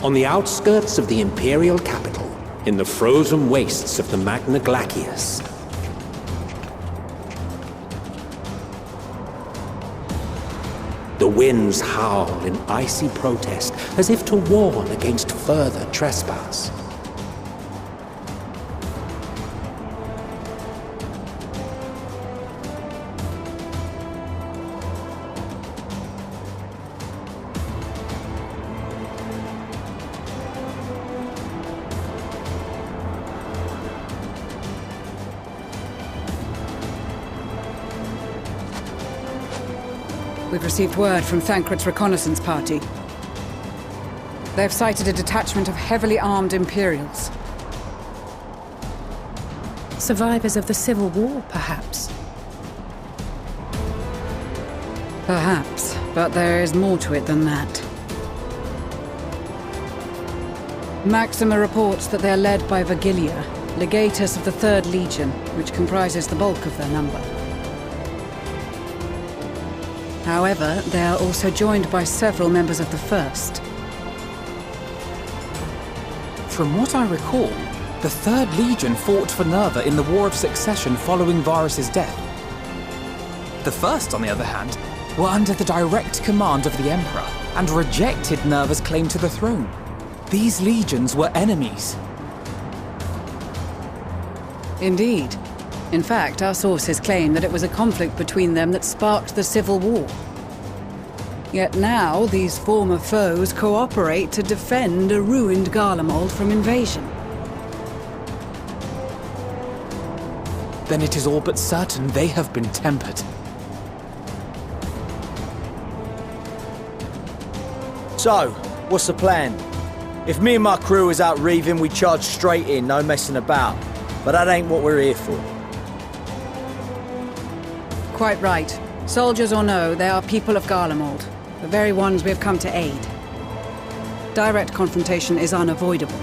on the outskirts of the Imperial capital, in the frozen wastes of the Magna Glacius. The winds howl in icy protest, as if to warn against further trespass. We've received word from Thancred's reconnaissance party. They've sighted a detachment of heavily armed Imperials. Survivors of the Civil War, perhaps? Perhaps, but there is more to it than that. Maxima reports that they are led by Vergilia, legatus of the 3rd Legion, which comprises the bulk of their number. However, they are also joined by several members of the 1st. From what I recall, the 3rd Legion fought for Nerva in the War of Succession following Varus's death. The 1st, on the other hand, were under the direct command of the Emperor and rejected Nerva's claim to the throne. These legions were enemies. Indeed. In fact, our sources claim that it was a conflict between them that sparked the Civil War. Yet now, these former foes cooperate to defend a ruined Garlemald from invasion. Then it is all but certain they have been tempered. So, what's the plan? If me and my crew is out reaving, we charge straight in, no messing about. But that ain't what we're here for. Quite right. Soldiers or no, they are people of Garlemald, the very ones we have come to aid. Direct confrontation is unavoidable.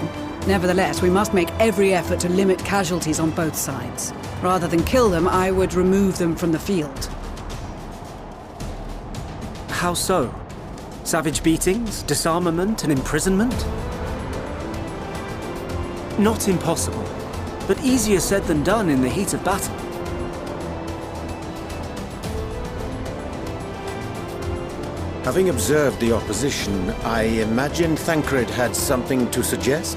Nevertheless, we must make every effort to limit casualties on both sides. Rather than kill them, I would remove them from the field. How so? Savage beatings, disarmament, and imprisonment? Not impossible, but easier said than done in the heat of battle. Having observed the opposition, I imagine Thancred had something to suggest?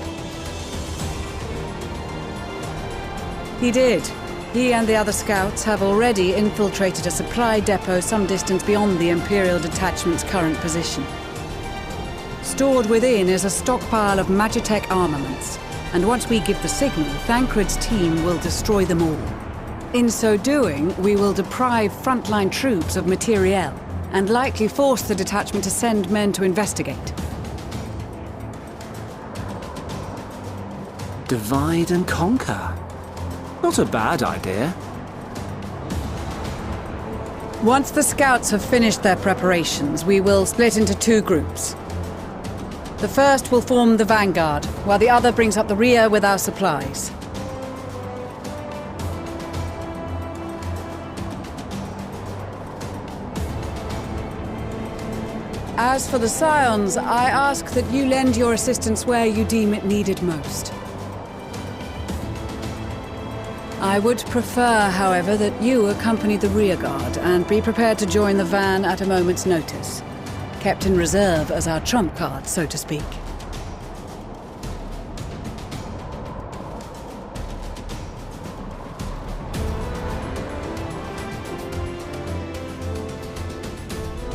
He did. He and the other scouts have already infiltrated a supply depot some distance beyond the Imperial detachment's current position. Stored within is a stockpile of Magitech armaments, and once we give the signal, Thancred's team will destroy them all. In so doing, we will deprive frontline troops of materiel, and likely force the detachment to send men to investigate. Divide and conquer. Not a bad idea. Once the scouts have finished their preparations, we will split into 2 groups. The first will form the vanguard, while the other brings up the rear with our supplies. As for the Scions, I ask that you lend your assistance where you deem it needed most. I would prefer, however, that you accompany the rearguard and be prepared to join the van at a moment's notice. Kept in reserve as our trump card, so to speak.